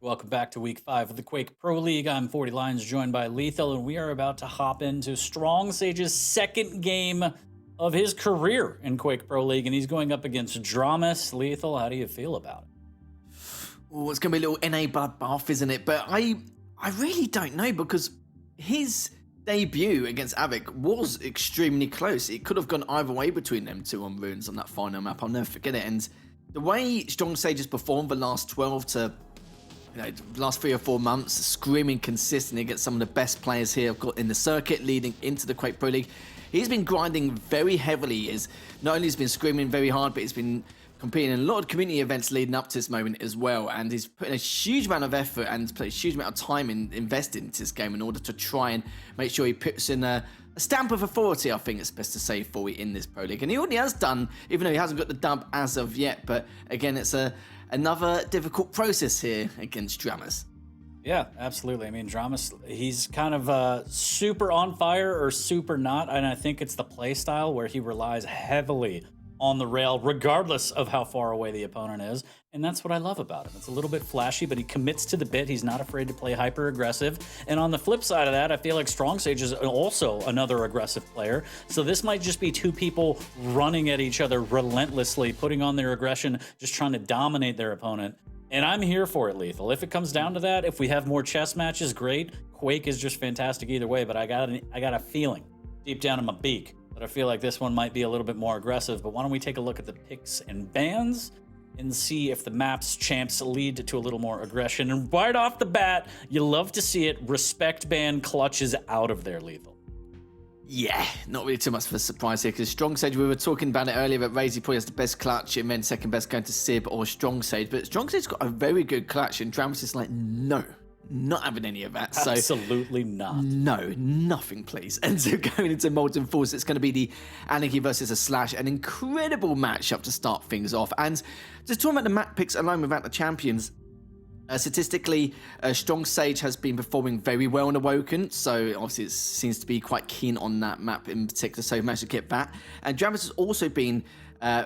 Welcome back to week 5 of the Quake Pro League. I'm 40 Lions, joined by Lethal, and we are about to hop into Strongsage's second game of his career in Quake Pro League, and he's going up against dramiS. Lethal, how do you feel about it? Oh, it's going to be a little NA bloodbath, isn't it? But I really don't know, because his debut against Awoken was extremely close. It could have gone either way between them two on Runes on that final map. I'll never forget it. And the way Strongsage has performed the last 12 to last 3 or 4 months, screaming consistently against some of the best players here I've got in the circuit leading into the Quake Pro League. He's been grinding very heavily. Not only has been screaming very hard, but he's been competing in a lot of community events leading up to this moment as well. And he's putting a huge amount of effort and put a huge amount of time invested into this game in order to try and make sure he puts in a stamp of authority, I think it's best to say, for in this Pro League. And he already has done, even though he hasn't got the dub as of yet. But again, it's another difficult process here against dramiS. Yeah, absolutely. I mean, dramiS, he's kind of super on fire or super not, and I think it's the play style where he relies heavily on the rail, regardless of how far away the opponent is, and that's what I love about him. It's a little bit flashy, but he commits to the bit. He's not afraid to play hyper-aggressive, and on the flip side of that, I feel like Strongsage is also another aggressive player, so this might just be two people running at each other relentlessly, putting on their aggression, just trying to dominate their opponent. And I'm here for it, Lethal. If it comes down to that, if we have more chess matches, great. Quake is just fantastic either way, but I got a feeling deep down in my beak that I feel like this one might be a little bit more aggressive. But why don't we take a look at the picks and bans and see if the map's champs lead to a little more aggression. And right off the bat, you love to see it. Respect ban clutches out of there, Lethal. Yeah, not really too much of a surprise here, because Strongsage, we were talking about it earlier, that Razy probably has the best clutch, and then second best going to Sib or Strongsage. But Strongsage's got a very good clutch, and dramiS is like, no, not having any of that. Absolutely not. No, nothing, please. And so going into Molten Falls, it's going to be the Anarchy versus a Slash, an incredible matchup to start things off. And just talking about the map picks alone without the champions, statistically, Strongsage has been performing very well on Awoken, so obviously it seems to be quite keen on that map in particular, so he managed to get that. And dramiS has also been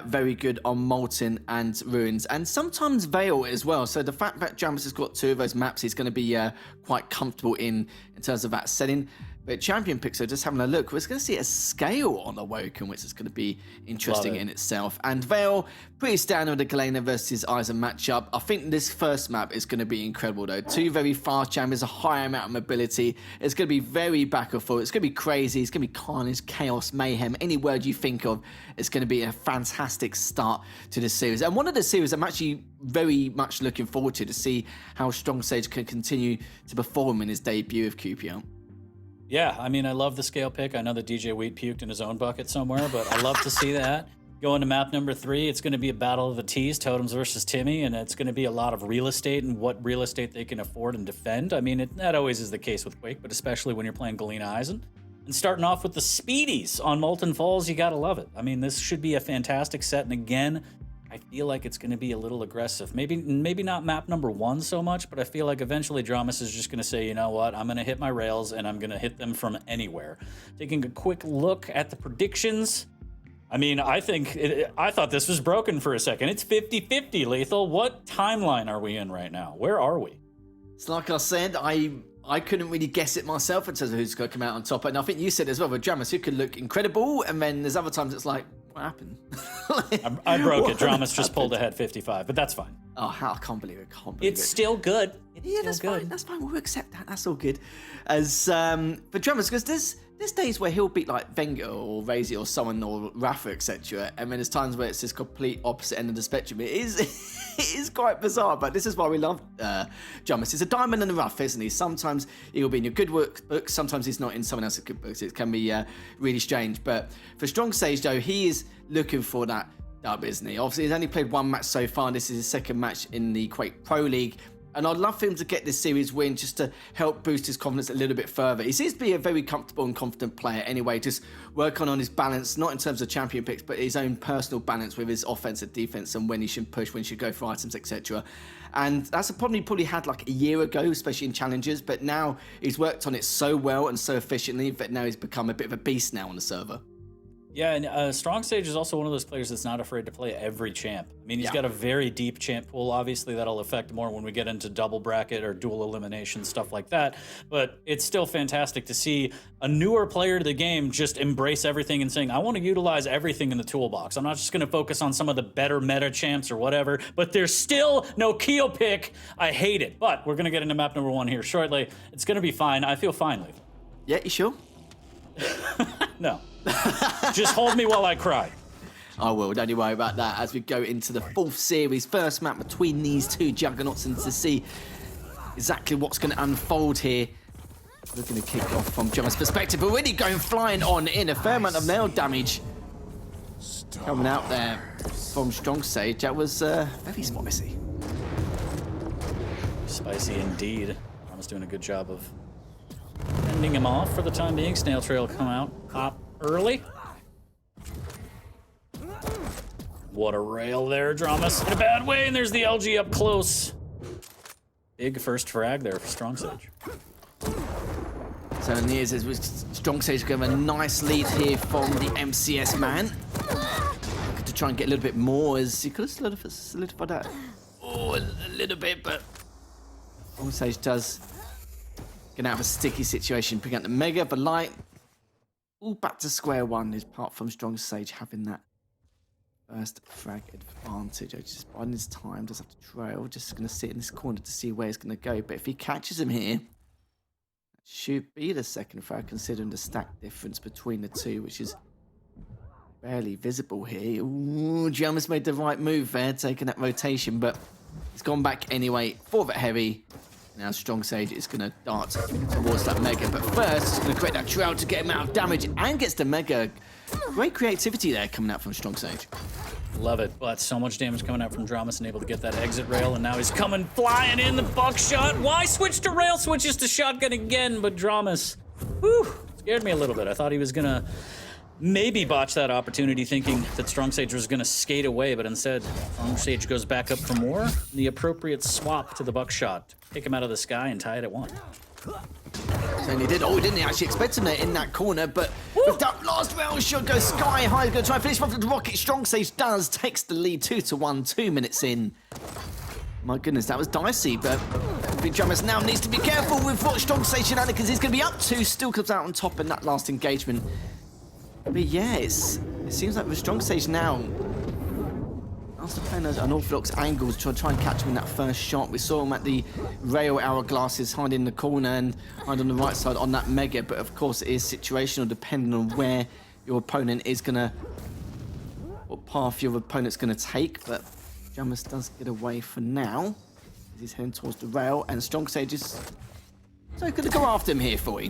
very good on Molten and Ruins, and sometimes Vale as well. So the fact that dramiS has got 2 of those maps, he's going to be quite comfortable in terms of that setting. But champion picks, so just having a look, we're going to see a scale on Awoken, which is going to be interesting in itself. And Vale, pretty standard with the Galena versus Aizen matchup. I think this first map is going to be incredible, though. 2 very fast champions, a high amount of mobility. It's going to be very back and forth. It's going to be crazy. It's going to be carnage, chaos, mayhem. Any word you think of, it's going to be a fantastic start to this series. And one of the series I'm actually very much looking forward to see how Strongsage can continue to perform in his debut of QPL. Yeah, I mean, I love the scale pick. I know that DJ Wheat puked in his own bucket somewhere, but I love to see that. Going to map number 3, it's going to be a battle of the T's, Totems versus Timmy, and it's going to be a lot of real estate and what real estate they can afford and defend. I mean, that always is the case with Quake, but especially when you're playing Galena Aizen. And starting off with the Speedies on Molten Falls, you got to love it. I mean, this should be a fantastic set, and again, I feel like it's going to be a little aggressive. Maybe not map number 1 so much, but I feel like eventually dramiS is just going to say, you know what, I'm going to hit my rails and I'm going to hit them from anywhere. Taking a quick look at the predictions. I mean, I thought this was broken for a second. It's 50-50, Lethal. What timeline are we in right now? Where are we? It's like I said, I couldn't really guess it myself in terms of who's going to come out on top. And I think you said as well, with dramiS, who could look incredible, and then there's other times it's like, what happened? I broke it. dramiS just pulled ahead 55, but that's fine. Oh, how I can't believe it. It's still good. That's fine. That's fine. We'll accept that. That's all good. As for dramiS, because there's days where he'll beat like Wenger or Razy or someone or Rafa, etc. And then there's times where it's this complete opposite end of the spectrum. It is quite bizarre, but this is why we love dramiS. He's a diamond in the rough, isn't he? Sometimes he'll be in your good books, sometimes he's not in someone else's good books. It can be really strange. But for Strongsage, though, he is looking for that dub, isn't he? Obviously, he's only played 1 match so far, and this is his second match in the Quake Pro League. And I'd love for him to get this series win just to help boost his confidence a little bit further. He seems to be a very comfortable and confident player anyway, just working on his balance, not in terms of champion picks, but his own personal balance with his offense and defense and when he should push, when he should go for items, etc. And that's a problem he probably had like a year ago, especially in challenges, but now he's worked on it so well and so efficiently that now he's become a bit of a beast now on the server. Yeah, and Strongsage is also one of those players that's not afraid to play every champ. I mean, he's got a very deep champ pool. Obviously, that'll affect more when we get into double bracket or dual elimination, stuff like that. But it's still fantastic to see a newer player to the game just embrace everything and saying, I want to utilize everything in the toolbox. I'm not just going to focus on some of the better meta champs or whatever, but there's still no Keo pick. I hate it. But we're going to get into map number 1 here shortly. It's going to be fine. I feel fine, Leaf. Yeah, you sure? No. Just hold me while I cry. I will, don't you worry about that as we go into the 4th series. First map between these two juggernauts, and to see exactly what's going to unfold here. We're going to kick off from dramiS' perspective. Already going flying on in. A fair amount of nail damage coming out there from Strongsage. That was very spicy. Spicy indeed. I was doing a good job of ending him off for the time being. Snail Trail come out, pop early. What a rail there, dramiS in a bad way, and there's the LG up close. Big first frag there for Strongsage. Certainly is, as Strongsage give a nice lead here from the MCS man. Looking to try and get a little bit more, as he could have solidified that. Oh, a little bit, but Strongsage does get out of a sticky situation, picking up the Mega, but light. All back to square one, apart from Strongsage having that first frag advantage. Just biding his time, does have to trail, just going to sit in this corner to see where he's going to go. But if he catches him here, that should be the second frag, considering the stack difference between the two, which is barely visible here. Ooh, dramiS made the right move there, taking that rotation, but he's gone back anyway. 4-bit heavy. Now Strongsage is going to dart towards that Mega, but first he's going to create that trail to get him out of damage and gets the Mega. Great creativity there coming out from Strongsage. Love it, but so much damage coming out from dramiS and able to get that exit rail, and now he's coming flying in the buckshot. Why switch to rail? Switches to shotgun again, but dramiS, whew, scared me a little bit. I thought he was going to maybe botch that opportunity, thinking that Strongsage was going to skate away, but instead Strongsage goes back up for more. The appropriate swap to the buckshot. Take him out of the sky and tie it at 1. Certainly did. Oh, he didn't actually expect him there in that corner, but with that last rail shot goes sky high. He's going to try and finish off with the rocket. Strongsage does, takes the lead 2-1, 2 minutes in. My goodness, that was dicey, but big dramiS now needs to be careful with what Strongsage shenanigans he's going to be up to. Still comes out on top in that last engagement. But yeah, it seems like with Strongsage now, after playing those unorthodox angles to try and catch him in that first shot, we saw him at the rail hourglasses, hiding in the corner and hiding on the right side on that Mega. But of course, it is situational depending on where your opponent is going to, what path your opponent's going to take. But dramiS does get away for now. He's heading towards the rail, and Strongsage is so going to go after him here for you.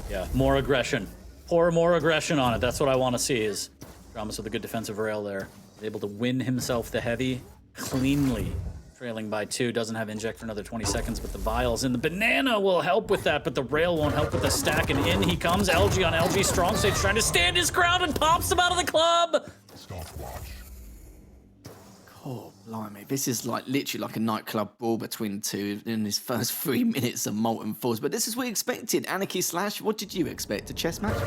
Yeah, more aggression. Pour more aggression on it. That's what I want to see, is dramiS with a good defensive rail there. Able to win himself the heavy cleanly. Trailing by 2, doesn't have inject for another 20 seconds, but the vials and the banana will help with that, but the rail won't help with the stack, and in he comes. LG on LG. Strongsage trying to stand his ground and pops him out of the club. Stopwatch. Oh, blimey. This is like literally like a nightclub brawl between the two in his first 3 minutes of Molten Falls. But this is what we expected. Anarchy Slash, what did you expect? A chess match?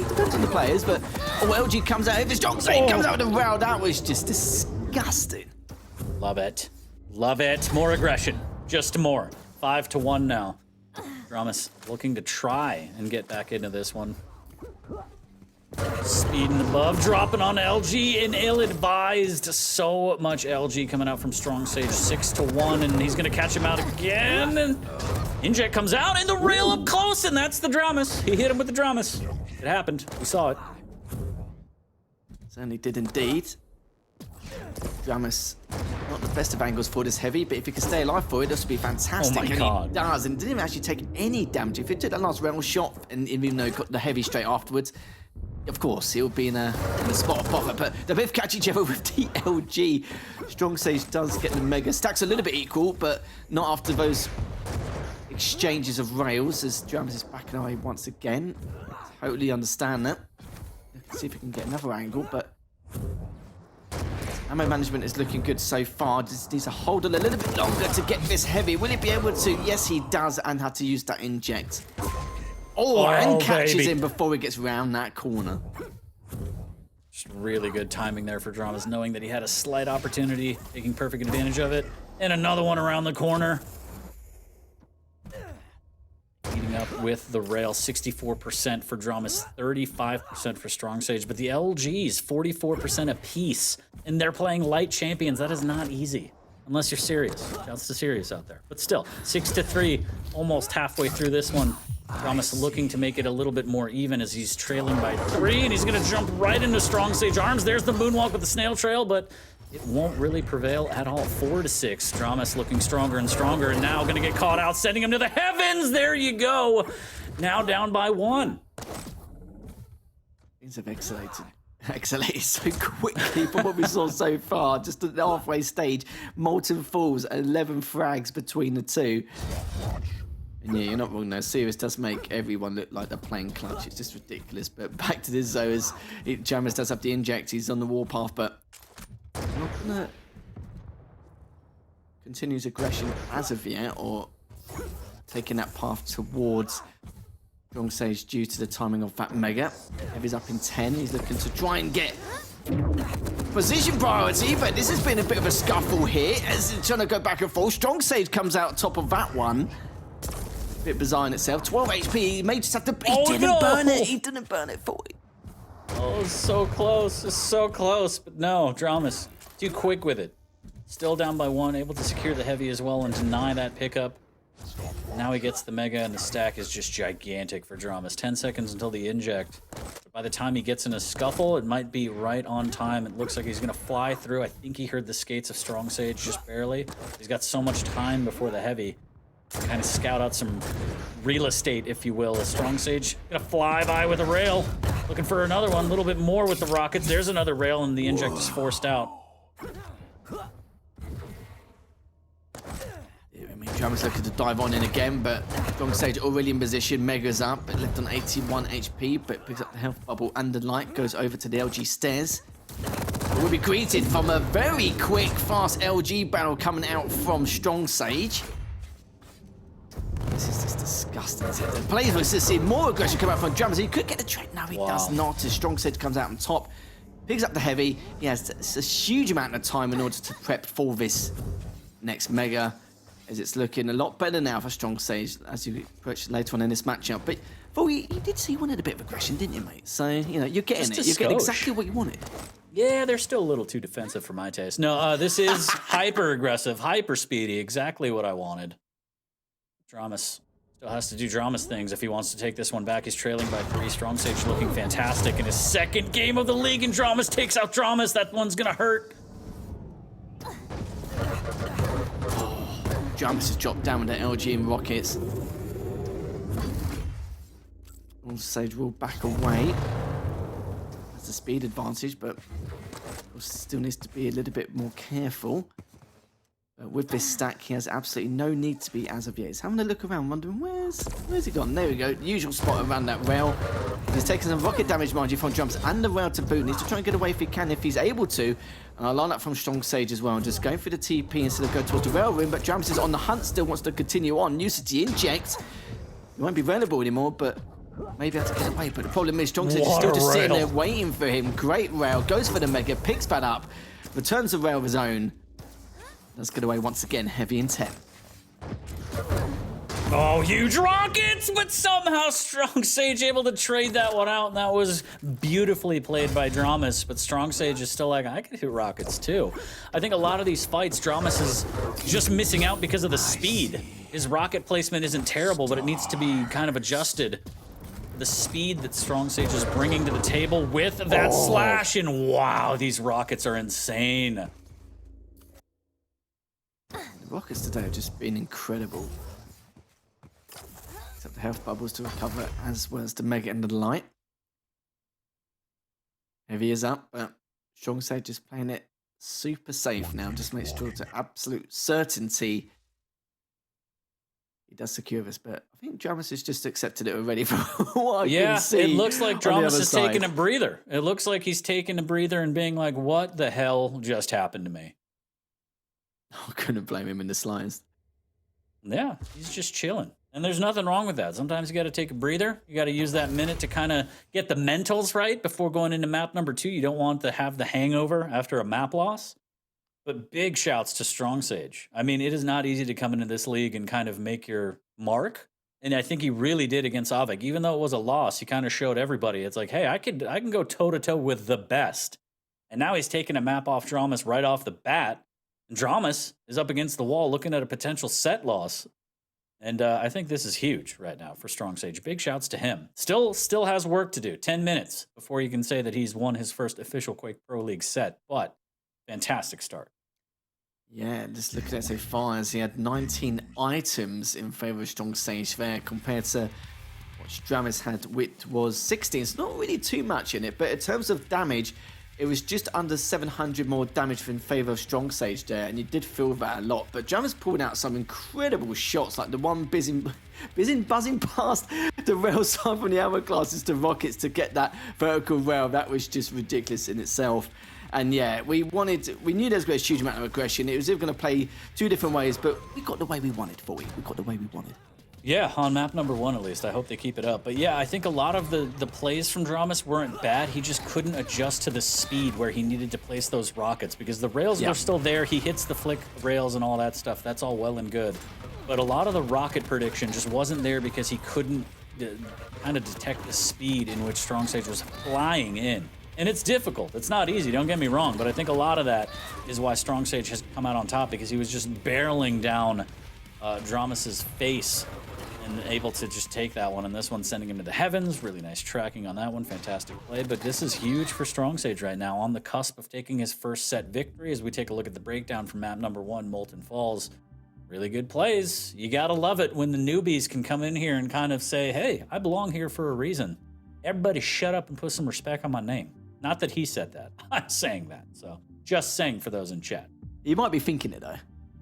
Depends on the players, but LG comes out. If it's Strongsage comes out with a rail, that was just disgusting. Love it. Love it. More aggression. Just more. 5-1 now. dramiS looking to try and get back into this one. Speeding above, dropping on LG and ill-advised. So much LG coming out from Strongsage, 6-1, and he's gonna catch him out again. And inject comes out, and the rail up close, and that's the dramiS. He hit him with the dramiS. It happened. We saw it. Certainly did indeed. dramiS, not the best of angles for this heavy, but if he can stay alive for it, this would be fantastic. Oh my and God. he does, and didn't even actually take any damage. If he took that last rail shot, and even though he got the heavy straight afterwards, of course, he'll be in a spot of bother, but they both catch each other with the LG. Strongsage does get the Mega. Stacks a little bit equal, but not after those exchanges of rails, as dramiS is backing away once again. Totally understand that. Let's see if we can get another angle, but ammo management is looking good so far. Just needs to hold it a little bit longer to get this heavy. Will he be able to? Yes, he does, and had to use that inject. Oh, and catches him before he gets round that corner. Just really good timing there for dramiS, knowing that he had a slight opportunity, taking perfect advantage of it. And another one around the corner. Leading up with the rail, 64% for dramiS, 35% for Strongsage. But the LGs, 44% apiece. And they're playing light champions. That is not easy. Unless you're serious. Shouts to serious out there. But still, 6-3, almost halfway through this one. dramiS looking to make it a little bit more even as he's trailing by 3, and he's gonna jump right into Strongsage arms. There's the moonwalk with the snail trail, but it won't really prevail at all. 4-6, dramiS looking stronger and stronger, and now gonna get caught out, sending him to the heavens. There you go. Now down by 1. Things have exhalated so quickly from what we saw so far. Just at the halfway stage, Molten Falls, 11 frags between the two. And yeah, you're not wrong, though. Sirius does make everyone look like they're playing clutch. It's just ridiculous. But back to this, though, as dramiS does have the inject. He's on the warpath, but not gonna continue his aggression as of yet, or taking that path towards Strongsage due to the timing of that mega. Heavy's up in 10. He's looking to try and get position priority, but this has been a bit of a scuffle here as he's trying to go back and forth. Strongsage comes out top of that one. Bit bizarre in itself. 12 HP. He may just have to. He didn't burn it. He didn't burn it for it. Oh, so close. It's so close. But no, dramiS too quick with it. Still down by 1, able to secure the heavy as well and deny that pickup. Now he gets the mega, and the stack is just gigantic for dramiS. 10 seconds until the inject. But by the time he gets in a scuffle, it might be right on time. It looks like he's going to fly through. I think he heard the skates of Strongsage just barely. He's got so much time before the heavy. Kind of scout out some real estate, if you will. As Strongsage going to fly by with a rail. Looking for another one, a little bit more with the rockets. There's another rail, and the inject is forced out. dramiS looking to dive on in again, but Strongsage already in position. Mega's up, but left on 81 HP, but picks up the health bubble and the light, goes over to the LG stairs. We'll be greeted from a very quick, fast LG battle coming out from Strongsage. This is just disgusting. The players will see more aggression come out from dramiS. He could get the trade. No, he does not. As Strongsage comes out on top, picks up the heavy. He has a huge amount of time in order to prep for this next mega, as it's looking a lot better now for Strongsage as you approach later on in this matchup. But you did say you wanted a bit of aggression, didn't you, mate? So, you know, you're getting it. You're getting exactly what you wanted. Yeah, they're still a little too defensive for my taste. No, this is hyper aggressive, hyper speedy, exactly what I wanted. dramiS still has to do dramiS things if he wants to take this one back. He's trailing by 3. Strongsage looking fantastic in his second game of the league, and dramiS takes out dramiS. That one's gonna hurt. dramiS has dropped down with the LG and rockets. Strongsage will back away. That's a speed advantage, but still needs to be a little bit more careful. With this stack, he has absolutely no need to be as of yet. He's having a look around, wondering where's he gone? There we go. Usual spot around that rail. He's taking some rocket damage, mind you, from dramiS and the rail to boot. Needs to try and get away if he can, if he's able to. And I'll line up from Strongsage as well. Just going for the TP instead of going towards the rail room. But dramiS is on the hunt, still wants to continue on. Uses the inject. It won't be railable anymore, but maybe have to get away. But the problem is Strongsage is still just sitting there waiting for him. Great rail. Goes for the mega, picks that up, returns the rail of his own. Let's get away once again, heavy in 10. Oh, huge rockets, but somehow Strongsage able to trade that one out, and that was beautifully played by dramiS, but Strongsage is still like, I could hit rockets too. I think a lot of these fights, dramiS is just missing out because of the speed. His rocket placement isn't terrible, but it needs to be kind of adjusted. The speed that Strongsage is bringing to the table with that slash, and wow, these rockets are insane. The rockets today have just been incredible. Except the health bubbles to recover, as well as the mega and the light. Heavy is up, but Strongsage is playing it super safe now. Just makes sure to absolute certainty he does secure this. But I think dramiS has just accepted it already from what I can see. It looks like dramiS is taking a breather. It looks like he's taking a breather and being like, what the hell just happened to me? I couldn't blame him in the slightest. Yeah, he's just chilling. And there's nothing wrong with that. Sometimes you got to take a breather. You got to use that minute to kind of get the mentals right before going into map number 2. You don't want to have the hangover after a map loss. But big shouts to Strongsage. I mean, it is not easy to come into this league and kind of make your mark. And I think he really did against Awoken. Even though it was a loss, he kind of showed everybody. It's like, hey, I can go toe-to-toe with the best. And now he's taking a map off dramiS right off the bat. And dramiS is up against the wall looking at a potential set loss. And I think this is huge right now for Strongsage. Big shouts to him. Still has work to do. 10 minutes before you can say that he's won his first official Quake Pro League set. But fantastic start. Yeah, just looking at so far, as he had 19 items in favor of Strongsage there, compared to what dramiS had, which was 16. It's not really too much in it, but in terms of damage, it was just under 700 more damage in favor of Strongsage there, and you did feel that a lot. But dramiS pulled out some incredible shots, like the one buzzing past the rail side from the hourglasses to rockets to get that vertical rail. That was just ridiculous in itself. And yeah, we knew there was going to be a huge amount of aggression. It was going to play two different ways, but we got the way we wanted, we got the way we wanted. Yeah, on map number 1 at least. I hope they keep it up. But yeah, I think a lot of the plays from dramiS weren't bad. He just couldn't adjust to the speed where he needed to place those rockets because the rails were still there. He hits the flick rails and all that stuff. That's all well and good. But a lot of the rocket prediction just wasn't there because he couldn't kind of detect the speed in which Strongsage was flying in. And it's difficult. It's not easy, don't get me wrong. But I think a lot of that is why Strongsage has come out on top, because he was just barreling down dramiS's face and able to just take that one. And this one sending him to the heavens. Really nice tracking on that one. Fantastic play. But this is huge for Strongsage right now, on the cusp of taking his first set victory. As we take a look at the breakdown from map number 1, Molten Falls. Really good plays. You gotta love it when the newbies can come in here and kind of say, hey, I belong here for a reason. Everybody shut up and put some respect on my name. Not that he said that. I'm saying that. So just saying for those in chat. You might be thinking it though.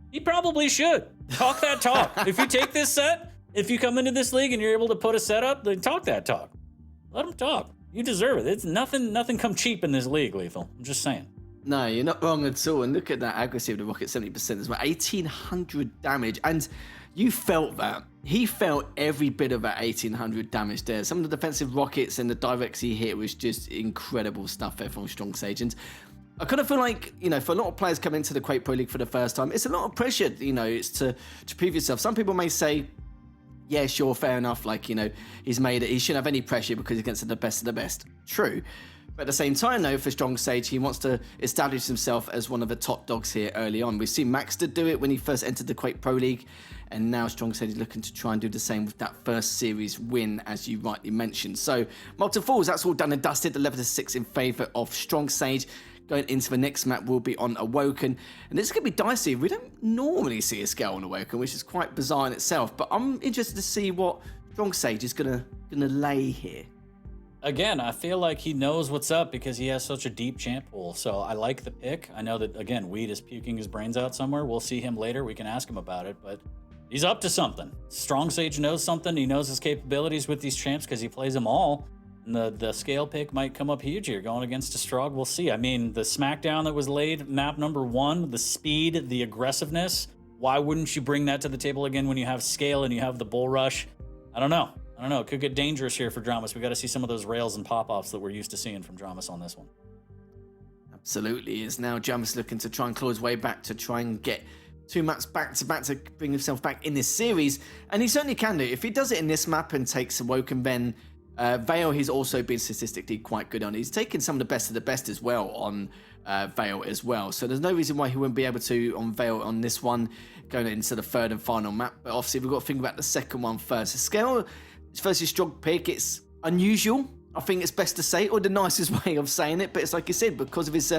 He probably should. Talk that talk. If you take this set, if you come into this league and you're able to put a set up, then talk that talk. Let him talk. You deserve it. It's nothing come cheap in this league, Lethal. I'm just saying. No, you're not wrong at all. And look at that accuracy of the rocket, 70% as well. 1,800 damage. And you felt that. He felt every bit of that 1,800 damage there. Some of the defensive rockets and the directs he hit was just incredible stuff there from Strongsage. And I kind of feel like, you know, for a lot of players coming into the Quake Pro League for the first time, it's a lot of pressure, you know, it's to prove yourself. Some people may say, yeah, sure, fair enough. Like, you know, he shouldn't have any pressure because he's against the best of the best. True. But at the same time, though, for Strongsage, he wants to establish himself as one of the top dogs here early on. We've seen Maxter do it when he first entered the Quake Pro League, and now Strongsage is looking to try and do the same with that first series win, as you rightly mentioned. So, Molten Falls, that's all done and dusted. 11-6 in favour of Strongsage. Going into the next map will be on Awoken, and this is going to be dicey. We don't normally see a scale on Awoken, which is quite bizarre in itself, but I'm interested to see what Strongsage is gonna lay here. Again, I feel like he knows what's up because he has such a deep champ pool. So I like the pick. I know that, again, Weed is puking his brains out somewhere. We'll see him later. We can ask him about it, but he's up to something. Strongsage knows something. He knows his capabilities with these champs because he plays them all. And the scale pick might come up huge here going against a Strog. We'll see. I mean, the smackdown that was laid, map number 1, the speed, the aggressiveness. Why wouldn't you bring that to the table again when you have scale and you have the bull rush? I don't know. It could get dangerous here for dramiS. We got to see some of those rails and pop-offs that we're used to seeing from dramiS on this one. Absolutely. Is now dramiS looking to try and claw his way back to try and get 2 maps back-to-back to bring himself back in this series. And he certainly can do. If he does it in this map and takes Awoken, then Vale, he's also been statistically quite good on. He's taken some of the best as well on Vale as well. So there's no reason why he wouldn't be able to on Vale on this one, going into the third and final map. But obviously, we've got to think about the second one first. The scale versus Strong pick, it's unusual, I think it's best to say, or the nicest way of saying it, but it's like you said, because of his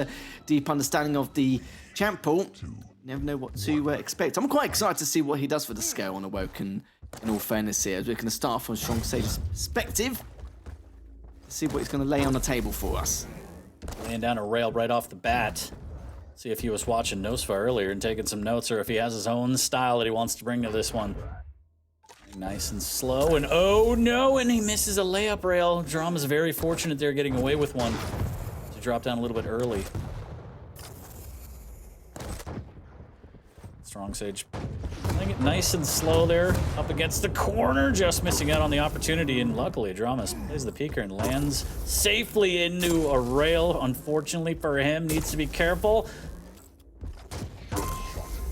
deep understanding of the champ pool, you never know what to expect. I'm quite excited to see what he does for the scale on Awoken, in all fairness here, as we're going to start from Strongsage's perspective. See what he's going to lay on the table for us. Laying down a rail right off the bat. See if he was watching Nosfa earlier and taking some notes, or if he has his own style that he wants to bring to this one. Nice and slow, and oh no, and he misses a layup rail. dramiS very fortunate there getting away with one to drop down a little bit early. Strongsage Playing it nice and slow there, up against the corner, just missing out on the opportunity, and luckily dramiS plays the peeker and lands safely into a rail. Unfortunately for him, needs to be careful.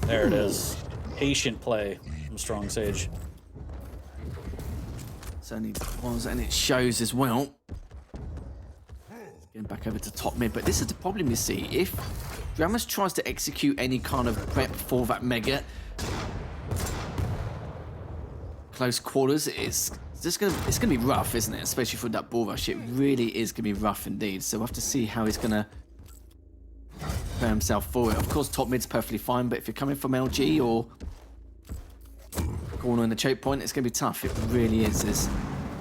There it is. Patient play from Strongsage. Certainly was, and it shows as well. Getting back over to top mid, but this is the problem you see. If dramiS tries to execute any kind of prep for that mega, close quarters, it's gonna be rough, isn't it? Especially for that bull rush, it really is gonna be rough indeed. So we'll have to see how he's gonna prepare himself for it. Of course, top mid's perfectly fine, but if you're coming from LG or corner in the choke point, it's gonna be tough. It really is. There's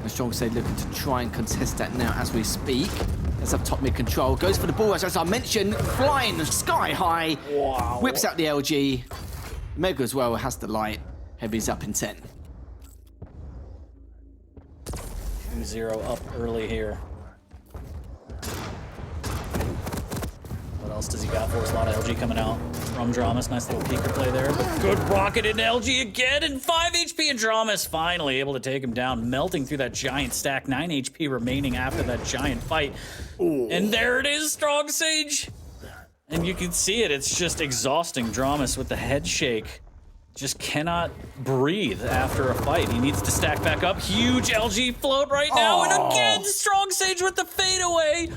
Strongsage looking to try and contest that now as we speak. Let's have top mid control. Goes for the bull rush, as I mentioned, flying sky high. Wow. Whips out the LG. Mega as well has the light. Heavy's up in 10. 0 up early here. What else does he got for us? A lot of LG coming out from dramiS. Nice little peeker play there. But good rocket into LG again, and 5 HP and dramiS finally able to take him down, melting through that giant stack. 9 HP remaining after that giant fight. Ooh. And there it is, Strongsage. And you can see it. It's just exhausting. dramiS with the head shake. Just cannot breathe after a fight. He needs to stack back up. Huge LG float right now. And again, Strongsage with the fadeaway.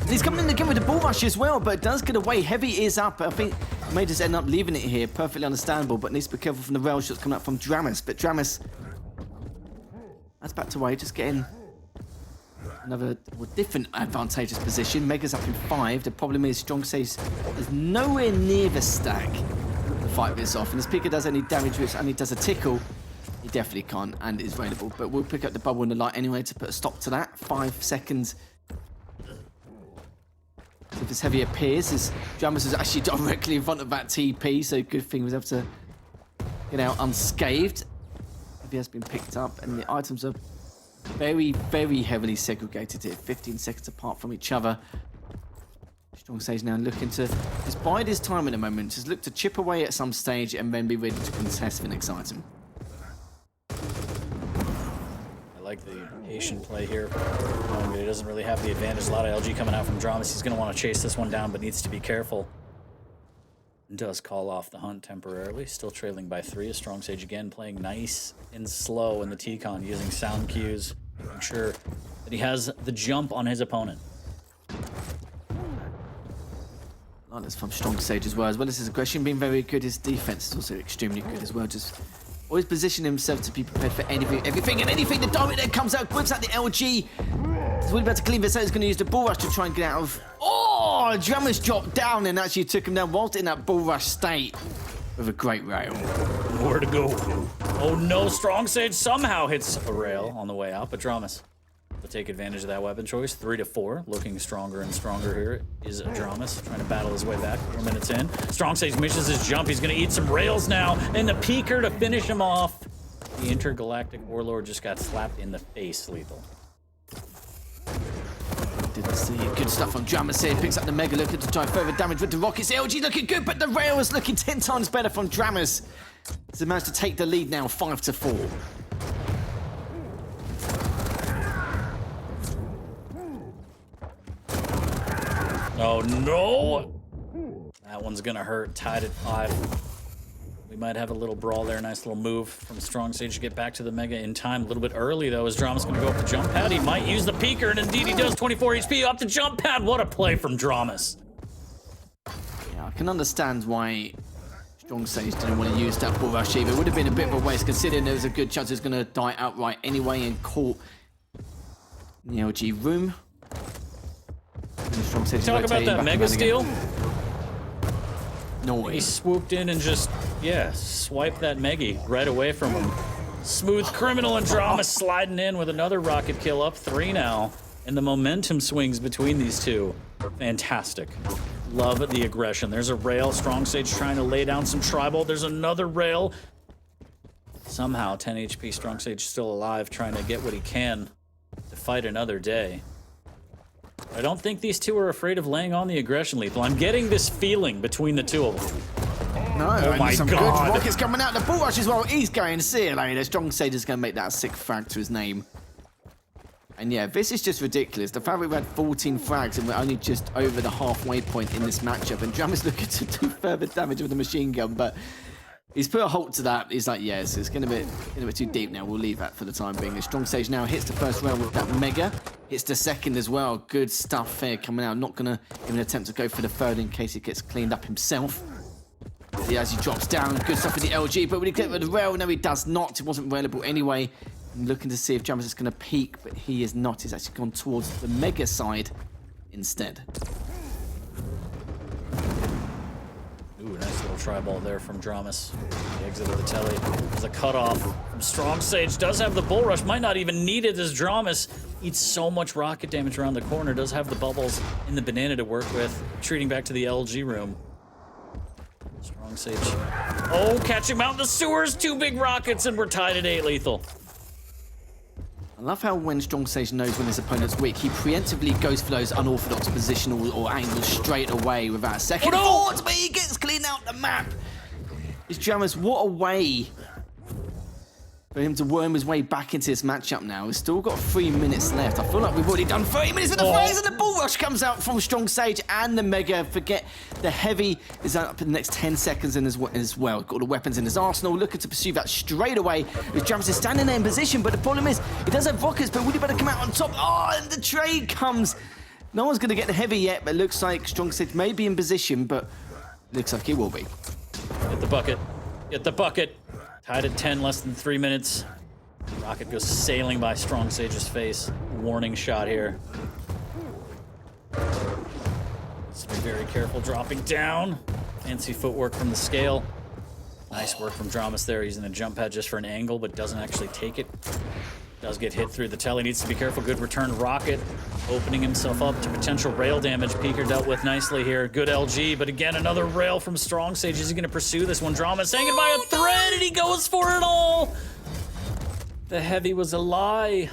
He's coming in again with the bull rush as well, but does get away. Heavy is up. I think he may just end up leaving it here. Perfectly understandable, but needs to be careful from the rail shots coming up from dramiS. But dramiS, that's backed away, just getting another different advantageous position. Mega's up in 5. The problem is Strongsage is nowhere near the stack. Fight this off, and as Pika does any damage, which only does a tickle, he definitely can't and is available. But we'll pick up the bubble in the light anyway to put a stop to that. 5 seconds. So if this heavy appears, as dramiS is actually directly in front of that TP, so good thing he was able to get out unscathed. Heavy has been picked up, and the items are very, very heavily segregated here, 15 seconds apart from each other. Strongsage now looking to just bide his time at the moment, just look to chip away at some stage and then be ready to contest the next item. I like the patient play here. He doesn't really have the advantage. A lot of LG coming out from dramiS. He's going to want to chase this one down, but needs to be careful. Does call off the hunt temporarily. Still trailing by 3. As Strongsage again playing nice and slow in the T-Con, using sound cues, making sure that he has the jump on his opponent. Like this from Strongsage as well as his aggression being very good. His defense is also extremely good as well. Just always positioning himself to be prepared for anything, everything and anything. The diamond then comes out, whips out the LG. He's really about to clean this out. He's going to use the bull rush to try and get out of. Oh, dramiS dropped down and actually took him down whilst in that bull rush state with a great rail. Where to go? Oh no, Strongsage somehow hits a rail on the way out, but dramiS will take advantage of that weapon choice. 3 to 4, looking stronger and stronger here is dramiS, trying to battle his way back. 4 minutes in. Strongsage misses his jump. He's going to eat some rails now, and the peeker to finish him off. The intergalactic warlord just got slapped in the face, lethal. Didn't see it. Good stuff from dramiS here. Picks up the mega, looking to try further damage with the rockets. LG looking good, but the rail is looking 10 times better from dramiS. He's managed to take the lead now, 5 to 4. Oh no! That one's gonna hurt. Tied at 5. We might have a little brawl there. Nice little move from Strongsage to get back to the mega in time. A little bit early though, as dramiS gonna go up the jump pad. He might use the peeker, and indeed he does. 24 HP up the jump pad. What a play from dramiS. Yeah, I can understand why Strongsage didn't want to use that bull rush either. It would have been a bit of a waste considering there was a good chance he was gonna die outright anyway and caught in the LG room. Talk about that mega steal. No way. He swooped in and just, yeah, swiped that Meggy right away from him. Smooth criminal and dramiS sliding in with another rocket kill, up 3 now. And the momentum swings between these two. Fantastic. Love the aggression. There's a rail. Strongsage trying to lay down some tribal. There's another rail. Somehow 10 HP Strongsage still alive, trying to get what he can to fight another day. I don't think these two are afraid of laying on the aggression, lethal. I'm getting this feeling between the two of them. No, Oh my some God. good rockets coming out. The bull rush as well. He's going to see it later. Strongsage is going to make that a 6th frag to his name. And yeah, this is just ridiculous. The fact we've had 14 frags and we're only just over the halfway point in this matchup. And dramiS looking to do further damage with the machine gun, but he's put a halt to that. He's like, yes, it's going to be a bit too deep now. We'll leave that for the time being. Strongsage now hits the first rail with that mega. Hits the second as well. Good stuff there coming out. Not going to even attempt to go for the third in case he gets cleaned up himself. As he drops down, good stuff with the LG, but when he clipped with the rail, no, he does not. It wasn't available anyway. I'm looking to see if dramiS is going to peek, but he is not. He's actually gone towards the mega side instead. Ooh, nice little try ball there from dramiS. The exit of the telly. There's a cutoff from Strongsage. Does have the bull rush. Might not even need it as dramiS eats so much rocket damage around the corner. Does have the bubbles in the banana to work with. Retreating back to the LG room. Strongsage. Oh, catching him out in the sewers. 2 big rockets, and we're tied at 8 lethal. I love how when Strongsage knows when his opponent's weak, he preemptively goes for those unorthodox positional or angles straight away without a second thought, but he gets cleaned out the map. It's dramiS, what a way for him to worm his way back into this matchup now. We've still got 3 minutes left. I feel like we've already done 30 minutes with the phrase, and the bull rush comes out from Strongsage and the mega. Forget the heavy is up in the next 10 seconds in as well. Got all the weapons in his arsenal, looking to pursue that straight away. As dramiS is standing there in position, but the problem is he does have rockets, but would he better come out on top? Oh, and the trade comes. No one's going to get the heavy yet, but it looks like Strongsage may be in position, but looks like he will be. Get the bucket. Get the bucket. Tied at 10, less than 3 minutes. Rocket goes sailing by Strongsage's face. Warning shot here. Let's be very careful dropping down. Fancy footwork from the scale. Nice work from dramiS there, using the jump pad just for an angle, but doesn't actually take it. Does get hit through the telly. Needs to be careful. Good return rocket. Opening himself up to potential rail damage. Peeker dealt with nicely here. Good LG, but again, another rail from Strongsage. Is he going to pursue this one? dramiS hanging by a thread, and he goes for it all. The heavy was a lie.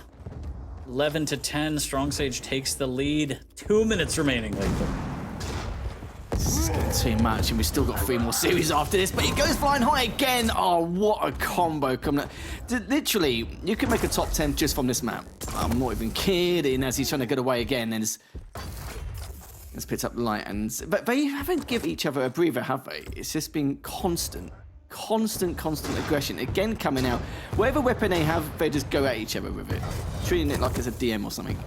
11 to 10. Strongsage takes the lead. 2 minutes remaining, lethal. This is getting too much, and we've still got 3 more series after this, but he goes flying high again. Oh, what a combo coming up. Literally, you can make a top 10 just from this map. I'm not even kidding, as he's trying to get away again, and has picked up the light. But they haven't given each other a breather, have they? It's just been constant aggression. Again, coming out. Whatever weapon they have, they just go at each other with it. Treating it like it's a DM or something.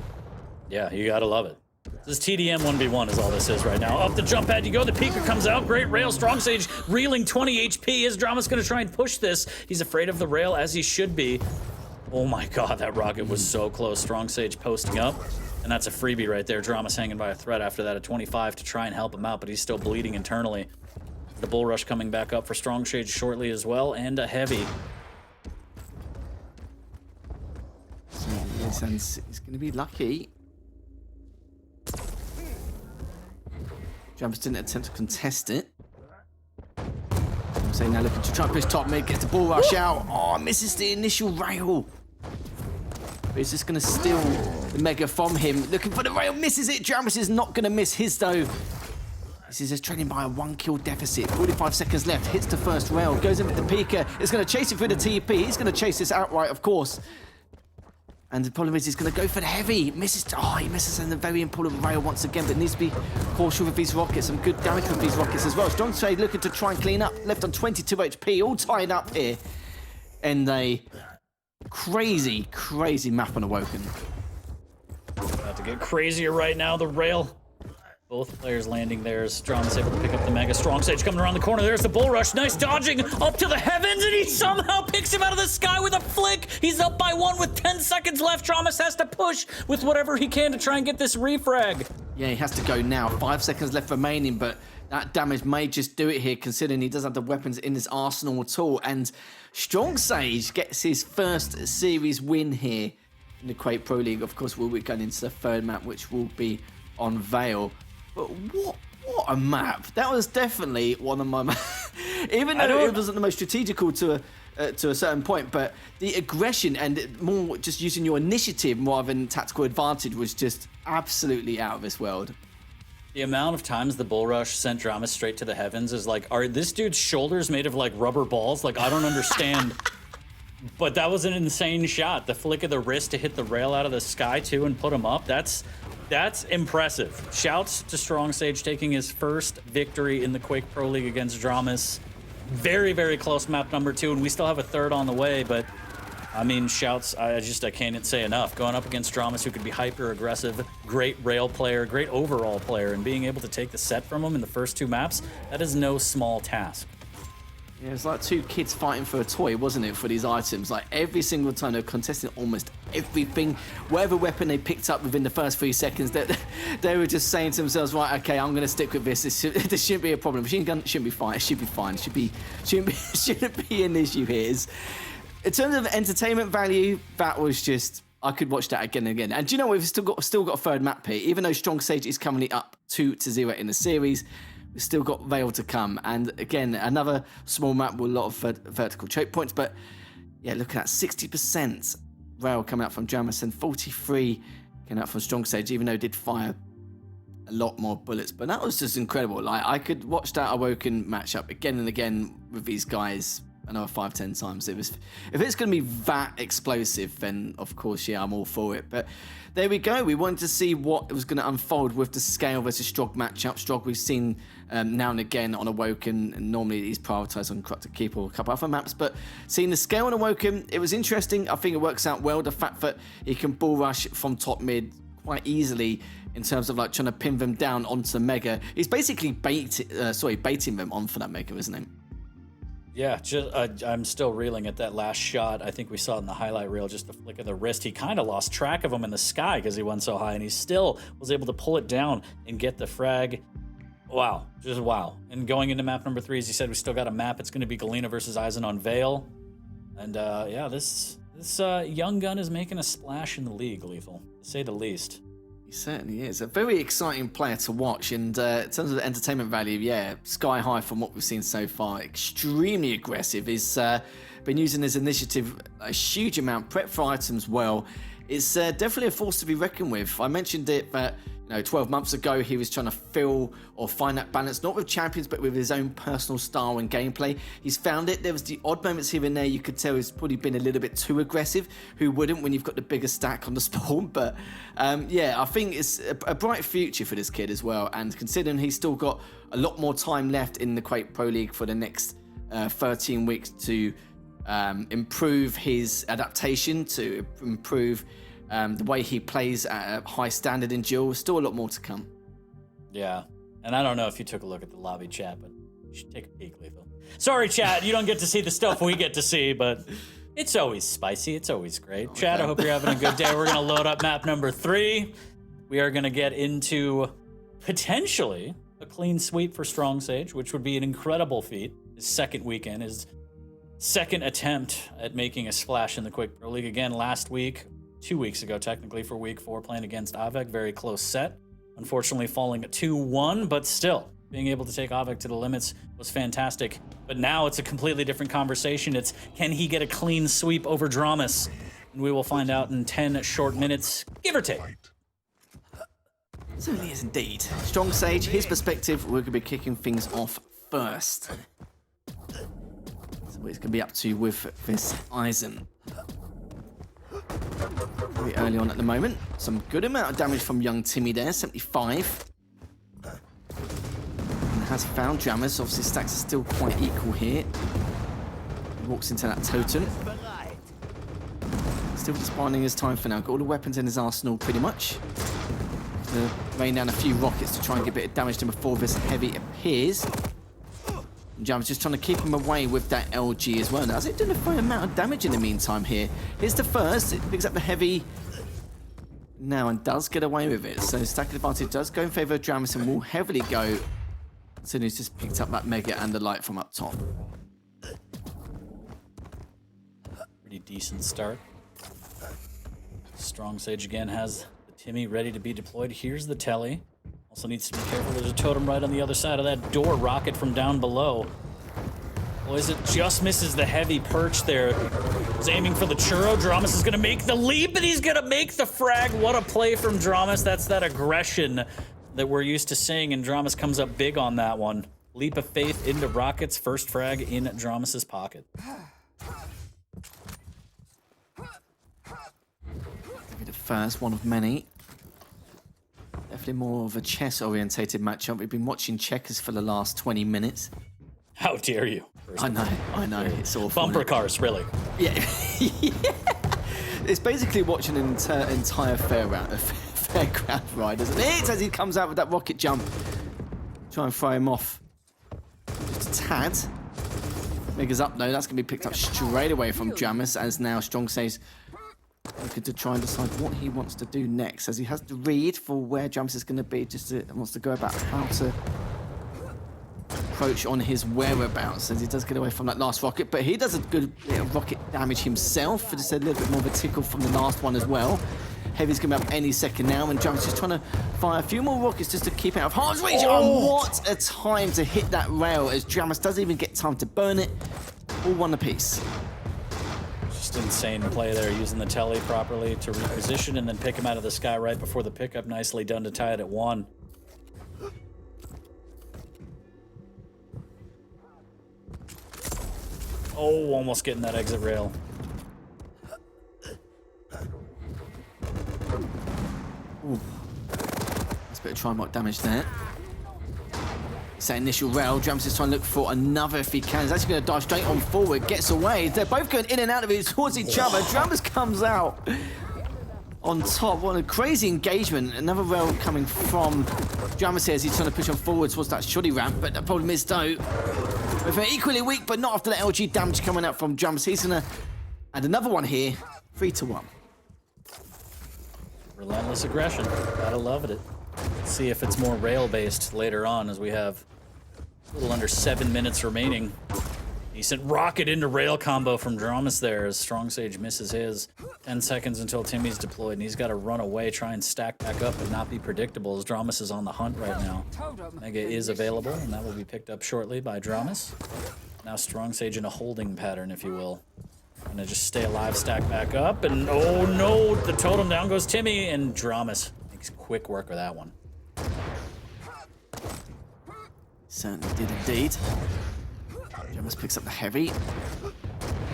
Yeah, you gotta love it. This TDM 1v1 is all this is right now. Up the jump pad you go. The peeker comes out. Great rail. Strongsage reeling 20 HP. Is dramiS going to try and push this? He's afraid of the rail, as he should be. Oh my god, that rocket was so close. Strongsage posting up. And that's a freebie right there. dramiS hanging by a thread after that at 25 to try and help him out, but he's still bleeding internally. The bull rush coming back up for Strongsage shortly as well, and a heavy. So, yes, and he's going to be lucky. dramiS didn't attempt to contest it. I'm saying now looking to try and push top mid, gets the bull rush out. Oh, misses the initial rail. But he's just going to steal the mega from him. Looking for the rail, misses it. dramiS is not going to miss his though. This is just trailing by a 1-kill deficit. 45 seconds left, hits the first rail, goes in with the peeker. It's going to chase it through the TP. He's going to chase this outright, of course. And the problem is he's going to go for the heavy. Misses. Oh, he misses in the very important rail once again, but needs to be cautious with these rockets. Some good damage with these rockets as well. Strongsage looking to try and clean up. Left on 22 HP, all tied up here. And a crazy map on Awoken. About to get crazier right now. The rail. Both players landing there. dramiS able to pick up the mega. Strongsage coming around the corner. There's the bull rush. Nice dodging up to the heavens, and he somehow picks him out of the sky with a flick. He's up by 1 with 10 seconds left. dramiS has to push with whatever he can to try and get this refrag. Yeah, he has to go now. 5 seconds left remaining, but that damage may just do it here, considering he doesn't have the weapons in his arsenal at all. And Strongsage gets his first series win here in the Quake Pro League. Of course, we'll be going into the third map, which will be on Vale. But what a map! That was definitely one of my even though it wasn't the most strategical to a certain point, but the aggression and more just using your initiative rather than tactical advantage was just absolutely out of this world. The amount of times the bull rush sent dramiS straight to the heavens is like, are this dude's shoulders made of like rubber balls? Like, I don't understand. But that was an insane shot. The flick of the wrist to hit the rail out of the sky too and put him up. That's impressive. Shouts to Strongsage taking his first victory in the Quake Pro League against dramiS. Very, very close map number 2, and we still have a third on the way, but I mean, shouts, I can't say enough. Going up against dramiS, who could be hyper aggressive, great rail player, great overall player, and being able to take the set from him in the first 2 maps, that is no small task. Yeah, it was like 2 kids fighting for a toy, wasn't it, for these items? Like every single time they were contesting almost everything, whatever weapon they picked up within the first 3 seconds, that they were just saying to themselves, right, okay, I'm going to stick with this. This shouldn't be a problem. Machine gun shouldn't be fine. It should be fine. Shouldn't be an issue here. In terms of entertainment value, that was just, I could watch that again and again. And do you know, we've still got a third map here. Even though Strongsage is currently up 2-0 in the series, we've still got Vale to come. And again, another small map with a lot of vertical choke points. But yeah, look at that, 60% Vale coming out from dramiS and 43 coming out from Strongsage, even though it did fire a lot more bullets. But that was just incredible. Like, I could watch that Awoken matchup again and again with these guys another 5-10 times. If it's going to be that explosive, then of course, yeah, I'm all for it. But there we go. We wanted to see what was going to unfold with the Scale versus Strog matchup. Strog we've seen now and again on Awoken, and normally he's prioritised on Corrupted Keep or a couple other maps. But seeing the Scale on Awoken, it was interesting. I think it works out well. The fact that he can bull rush from top mid quite easily in terms of like trying to pin them down onto the Mega. He's basically baiting them on for that Mega, isn't he? Yeah, I'm still reeling at that last shot. I think we saw it in the highlight reel, just the flick of the wrist. He kind of lost track of him in the sky because he went so high, and he still was able to pull it down and get the frag. Wow, just wow. And going into map number 3, as you said, we still got a map. It's going to be Galena versus Eisen on Vale. And yeah, this young gun is making a splash in the league, Lethal, to say the least. He certainly is. A very exciting player to watch, and in terms of entertainment value, yeah, sky high from what we've seen so far. Extremely aggressive. He's been using his initiative a huge amount, prep for items well. It's definitely a force to be reckoned with. I mentioned it, but 12 months ago, he was trying to fill or find that balance, not with champions, but with his own personal style and gameplay. He's found it. There was the odd moments here and there. You could tell he's probably been a little bit too aggressive. Who wouldn't when you've got the bigger stack on the spawn? But yeah, I think it's a bright future for this kid as well. And considering he's still got a lot more time left in the Quake Pro League for the next 13 weeks to improve his adaptation, to improve the way he plays at a high standard in duel. Still a lot more to come. Yeah, and I don't know if you took a look at the lobby chat, but you should take a peek, Lethal. Sorry, chat, you don't get to see the stuff we get to see, but it's always spicy. It's always great. Oh, Chat, I hope you're having a good day. We're going to load up map number 3. We are going to get into potentially a clean sweep for Strongsage, which would be an incredible feat. His second weekend, his second attempt at making a splash in the Quake Pro League. Again, last week, 2 weeks ago, technically, for week 4, playing against Avec. Very close set. Unfortunately, falling at 2-1, but still, being able to take Avec to the limits was fantastic. But now it's a completely different conversation. It's, can he get a clean sweep over dramiS? And we will find out in 10 short minutes, give or take. Certainly is indeed. Strongsage, his perspective, we're going to be kicking things off first. So what he's going to be up to with this Eisen. Very early on at the moment. Some good amount of damage from young Timmy there, 75. And has found dramiS. Obviously, stacks are still quite equal here. He walks into that totem. Still just biding his time for now. Got all the weapons in his arsenal pretty much. Rain down a few rockets to try and get a bit of damage to him before this heavy appears. dramiS just trying to keep him away with that LG as well. Now, is it doing a fair amount of damage in the meantime here? Here's the first. It picks up the heavy now and does get away with it. So stack advantage does go in favour of dramiS and will heavily go. So he's just picked up that Mega and the light from up top. Pretty decent start. Strongsage again has the Timmy ready to be deployed. Here's the Telly. Also needs to be careful. There's a totem right on the other side of that door. Rocket from down below. Boys, it just misses the heavy perch there. He's aiming for the churro. dramiS is going to make the leap, and he's going to make the frag. What a play from dramiS. That's that aggression that we're used to seeing, and dramiS comes up big on that one. Leap of faith into rockets, first frag in dramiS's pocket. Maybe the first one of many. Definitely more of a chess-orientated matchup. We've been watching checkers for the last 20 minutes. How dare you? I know, it's awful. Bumper cars, really. Yeah. It's basically watching an entire fairground ride, isn't it? As he comes out with that rocket jump. Try and throw him off. Just a tad. Mega's up though, that's going to be picked up straight away from dramiS, as now Strongsage looking to try and decide what he wants to do next, as he has to read for where dramiS is going to be, wants to go about how to approach on his whereabouts, as he does get away from that last rocket, but he does a good bit of rocket damage himself, just a little bit more of a tickle from the last one as well. Heavy's coming up any second now, and dramiS is trying to fire a few more rockets just to keep out of harm's reach. Oh, what a time to hit that rail, as dramiS doesn't even get time to burn it. All one apiece. Just insane play there, using the telly properly to reposition and then pick him out of the sky right before the pickup. Nicely done to tie it at 1. Oh, almost getting that exit rail. Ooh. That's a bit of tri-mark damage there. It's that initial rail. dramiS is trying to look for another if he can. He's actually going to dive straight on forward, gets away. They're both going in and out of it towards each other. dramiS comes out on top. What a crazy engagement. Another rail coming from dramiS here as he's trying to push on forward towards that shoddy ramp. But the problem is, though, if they're equally weak, but not after the LG damage coming out from dramiS. He's going to add another one here. 3-1. Relentless aggression. Gotta love it. Let's see if it's more rail-based later on, as we have a little under 7 minutes remaining. Decent rocket into rail combo from dramiS there, as Strongsage misses his. 10 seconds until Timmy's deployed, and he's got to run away, try and stack back up, and not be predictable, as dramiS is on the hunt right now. Mega is available, and that will be picked up shortly by dramiS. Now Strongsage in a holding pattern, if you will. Gonna just stay alive, stack back up, and oh no, the totem, down goes Timmy, and dramiS makes quick work of that one. Certainly did indeed. dramiS picks up the heavy.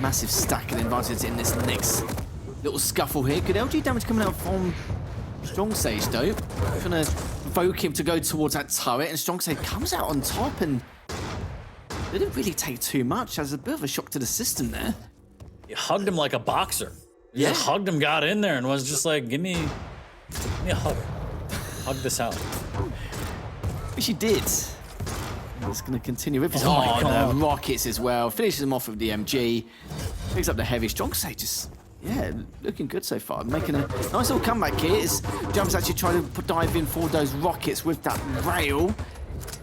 Massive stacking advantage in this next little scuffle here. Good LG damage coming out from Strongsage though. Trying to provoke him to go towards that turret, and Strongsage comes out on top, and didn't really take too much. There's a bit of a shock to the system there. He hugged him like a boxer. He Yeah. just hugged him, got in there, and was just like, give me a hug. Hug this out. Which he did. It's going to continue with his Oh my God. rockets as well. Finishes him off with the MG. Picks up the heavy. Strongsage just, yeah, looking good so far. Making a nice little comeback here. dramiS actually trying to dive in for those rockets with that rail.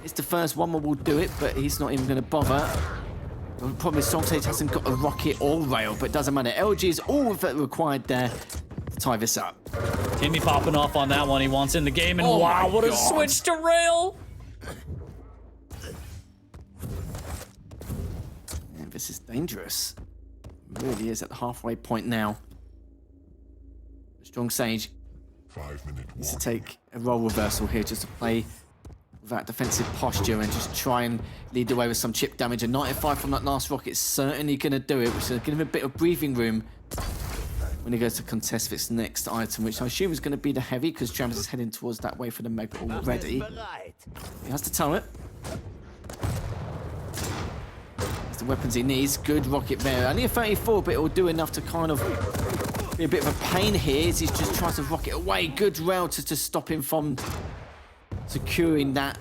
It's the first one will do it, but he's not even going to bother. The problem is Strongsage hasn't got a rocket or rail, but it doesn't matter. LG is all that required there to tie this up. Timmy popping off on that one. He wants in the game, and Oh wow, my what a God. switch to rail! Man, this is dangerous. It really is at the halfway point now. Strongsage 5 minute needs to warning. take a role reversal here just to play with that defensive posture and just try and lead the way with some chip damage. A 95 from that last rocket is certainly going to do it, which is going to give him a bit of breathing room when he goes to contest this next item, which I assume is going to be the heavy, because dramiS is heading towards that way for the Mega already. He has to tow it. That's the weapons he needs. Good rocket there. Only a 34, but it will do enough to kind of be a bit of a pain here as he just tries to rocket away. Good rail to just stop him from securing that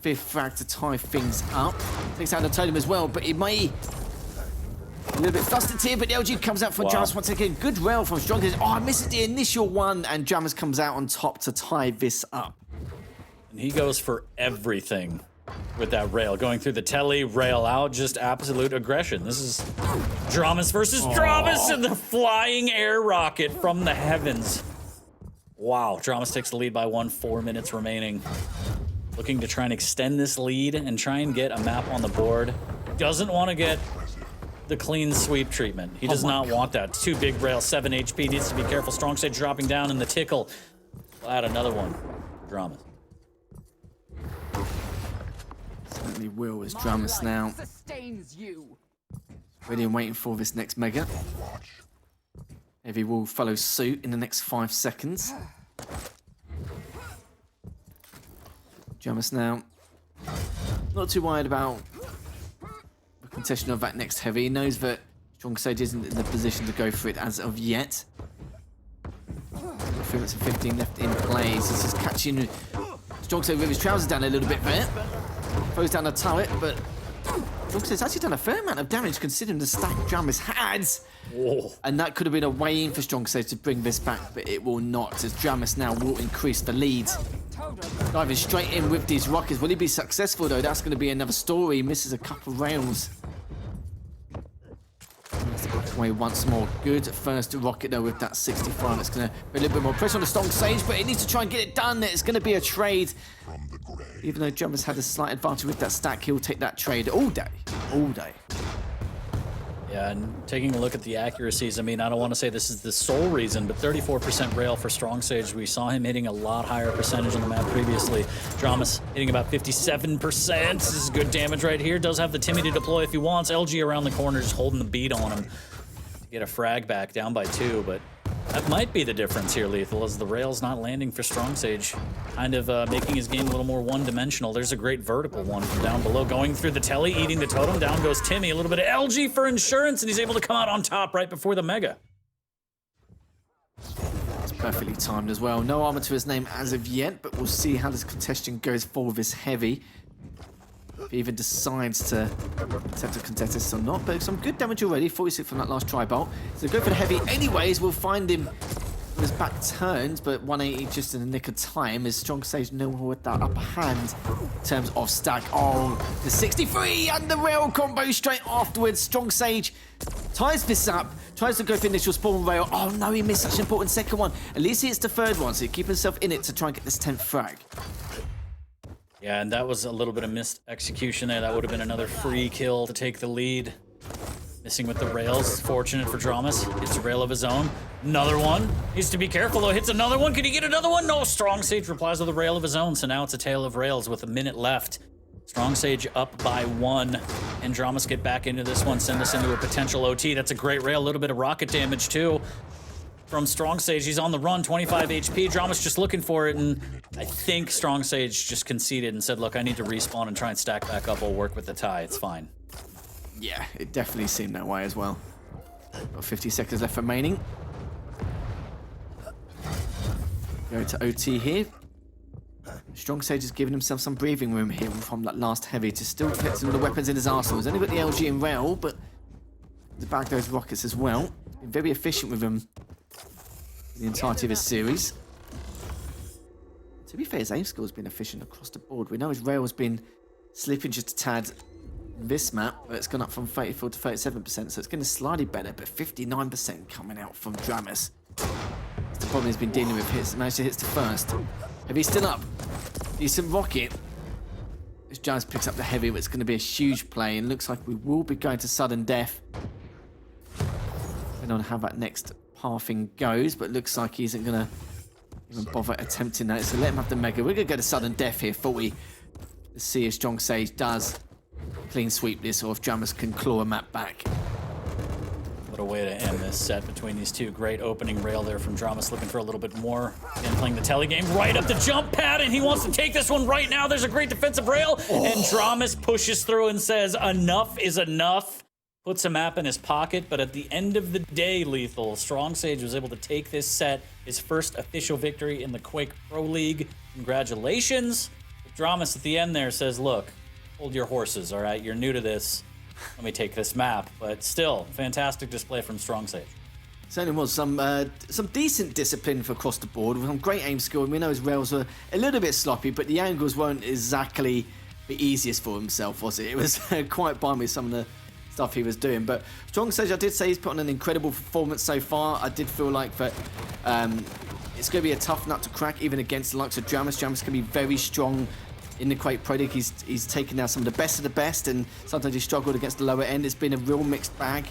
5th frag to tie things up. Takes out the totem as well, but it may... A little bit flustered here, but the LG comes out for Wow. dramiS once again. Good rail from Strongsage. Oh, I missed the initial one, and dramiS comes out on top to tie this up. And he goes for everything with that rail. Going through the telly, rail out, just absolute aggression. This is dramiS versus dramiS and the flying air rocket from the heavens. Wow, dramiS takes the lead by 1, 4 minutes remaining. Looking to try and extend this lead and try and get a map on the board. Doesn't want to get the clean sweep treatment. He does not want that. It's too big rail, 7 HP, needs to be careful. Strongsage dropping down in the tickle. We'll add another one for dramiS. certainly will, as dramiS now ready and waiting for this next mega. Heavy will follow suit in the next 5 seconds. dramiS now not too worried about the contention of that next heavy. He knows that Strongsage isn't in the position to go for it as of yet. 3 minutes and 15 left in play. So this is catching Strongsage with his trousers down a little bit there. Throws down the turret, but Strongsage's actually done a fair amount of damage considering the stack dramiS had. Whoa. And that could have been a way in for Strongsage to bring this back, but it will not, as dramiS now will increase the lead. Diving straight in with these rockets. Will he be successful though? That's going to be another story. He misses a couple of rails. Back away once more. Good first rocket though with that 65. It's going to be a little bit more pressure on the Strongsage, but he needs to try and get it done. It's going to be a trade. Even though dramiS had a slight advantage with that stack, he'll take that trade all day. All day. Yeah, and taking a look at the accuracies, I mean, I don't want to say this is the sole reason, but 34% rail for Strongsage. We saw him hitting a lot higher percentage on the map previously. dramiS hitting about 57%. This is good damage right here. Does have the Timmy to deploy if he wants. LG around the corner just holding the beat on him to get a frag back, down by 2, but that might be the difference here, Lethal, as the rail's not landing for Strongsage, kind of making his game a little more one-dimensional. There's a great vertical one from down below, going through the telly, eating the totem. Down goes Timmy, a little bit of LG for insurance, and he's able to come out on top right before the mega. It's perfectly timed as well. No armor to his name as of yet, but we'll see how this contestation goes for this heavy. If he even decides to attempt to contest this or not, but some good damage already, 46 from that last tri-bolt. So go for the heavy anyways. We'll find him with his back turned, but 180 just in the nick of time as Strongsage no with that upper hand in terms of stack. Oh, the 63 and the rail combo straight afterwards. Strongsage ties this up, tries to go for the initial spawn rail. Oh no, he missed such an important second one. At least he hits the third one, so he keeps himself in it to try and get this 10th frag. Yeah, and that was a little bit of missed execution there. That would have been another free kill to take the lead. Missing with the rails. Fortunate for dramiS. Hits a rail of his own. Another one. Needs to be careful though. Hits another one. Can he get another one? No. Strongsage replies with a rail of his own. So now it's a tale of rails with a minute left. Strongsage up by 1. And dramiS get back into this one. Send us into a potential OT. That's a great rail. A little bit of rocket damage too. From Strongsage, he's on the run, 25 HP. dramiS just looking for it, and I think Strongsage just conceded and said, look, I need to respawn and try and stack back up. We'll work with the tie. It's fine. Yeah, it definitely seemed that way as well. Got 50 seconds left remaining. Go to OT here. Strongsage has given himself some breathing room here from that last heavy to still get some of the weapons in his arsenal. He's only got the LG and rail, but to bag those rockets as well. Been very efficient with them the entirety of his series. To be fair, his aim skill has been efficient across the board. We know his rail has been slipping just a tad in this map, but it's gone up from 34 to 37%, so it's getting slightly better, but 59% coming out from dramiS. That's the problem he's been dealing with. Managed to hit the first. Heavy's still up. Decent rocket. As dramiS picks up the heavy, but it's going to be a huge play, and looks like we will be going to sudden death. Depending on how that next pathing goes, but looks like he isn't going to even bother attempting that, so let him have the mega. We're going to go to sudden death here, 40. Let's see if Strongsage does clean sweep this, or if dramiS can claw a map back. What a way to end this set between these two. Great opening rail there from dramiS, looking for a little bit more. Again, playing the telly game right up the jump pad, and he wants to take this one right now. There's a great defensive rail, and dramiS pushes through and says, enough is enough. Puts a map in his pocket, but at the end of the day, Lethal, Strongsage was able to take this set, his first official victory in the Quake Pro League. Congratulations. But dramiS at the end there says, look, hold your horses, all right? You're new to this. Let me take this map. But still, fantastic display from Strongsage. Certainly was some decent discipline for across the board, with some great aim skill. And we know his rails were a little bit sloppy, but the angles weren't exactly the easiest for himself, was it? It was quite balmy, some of the stuff he was doing. But Strongsage, I did say he's put on an incredible performance so far. I did feel like that it's going to be a tough nut to crack, even against the likes of dramiS. dramiS can be very strong in the Quake Pro League. He's taken down some of the best, and sometimes he struggled against the lower end. It's been a real mixed bag.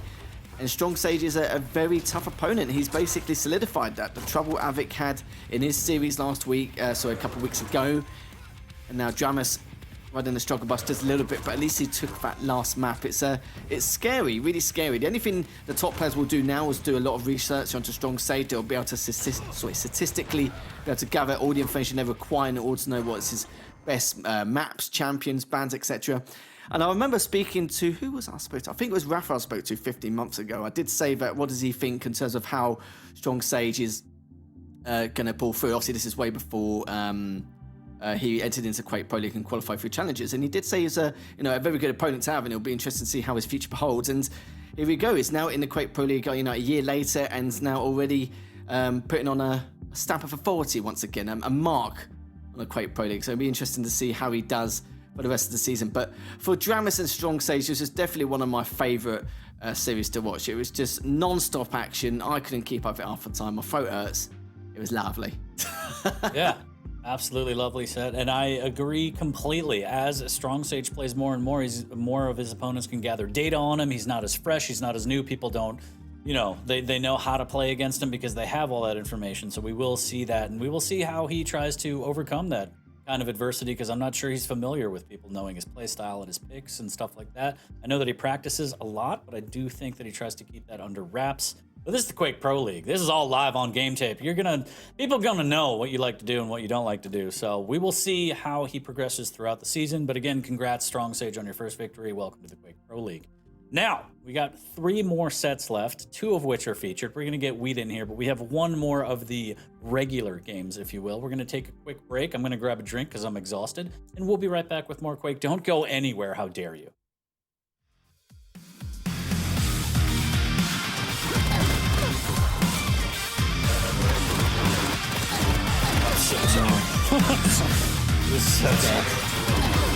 And Strongsage is a very tough opponent. He's basically solidified that. The trouble Awoken had in his series last week, so a couple of weeks ago. And now dramiS riding the struggle bus just a little bit, but at least he took that last map. It's scary, really scary. The only thing the top players will do now is do a lot of research onto Strongsage. They'll be able to statistically be able to gather all the information they require in order to know what's his best maps, champions, bans, etc. And I remember speaking to, who was I spoke to? I think it was Rafa I spoke to 15 months ago. I did say that, what does he think in terms of how Strongsage is going to pull through? Obviously, this is way before he entered into Quake Pro League and qualified through challenges. And he did say he's a very good opponent to have, and it'll be interesting to see how his future beholds. And here we go. He's now in the Quake Pro League, a year later, and now already putting on a stamp of authority once again, a mark on the Quake Pro League. So it'll be interesting to see how he does for the rest of the season. But for dramiS and Strongsage, this is definitely one of my favourite series to watch. It was just non-stop action. I couldn't keep up with it half the time. My throat hurts. It was lovely. Yeah, absolutely lovely set. And I agree completely. As Strongsage plays more and more, more of his opponents can gather data on him. He's not as fresh. He's not as new. People don't, they know how to play against him because they have all that information. So we will see that, and we will see how he tries to overcome that kind of adversity, because I'm not sure he's familiar with people knowing his play style and his picks and stuff like that. I know that he practices a lot, but I do think that he tries to keep that under wraps. But this is the Quake Pro League. This is all live on game tape. People are gonna know what you like to do and what you don't like to do. So we will see how he progresses throughout the season. But again, congrats, Strongsage, on your first victory. Welcome to the Quake Pro League. Now, we got 3 more sets left, 2 of which are featured. We're going to get Wheat in here, but we have 1 more of the regular games, if you will. We're going to take a quick break. I'm going to grab a drink because I'm exhausted, and we'll be right back with more Quake. Don't go anywhere. How dare you? I'm so sorry. This is so bad.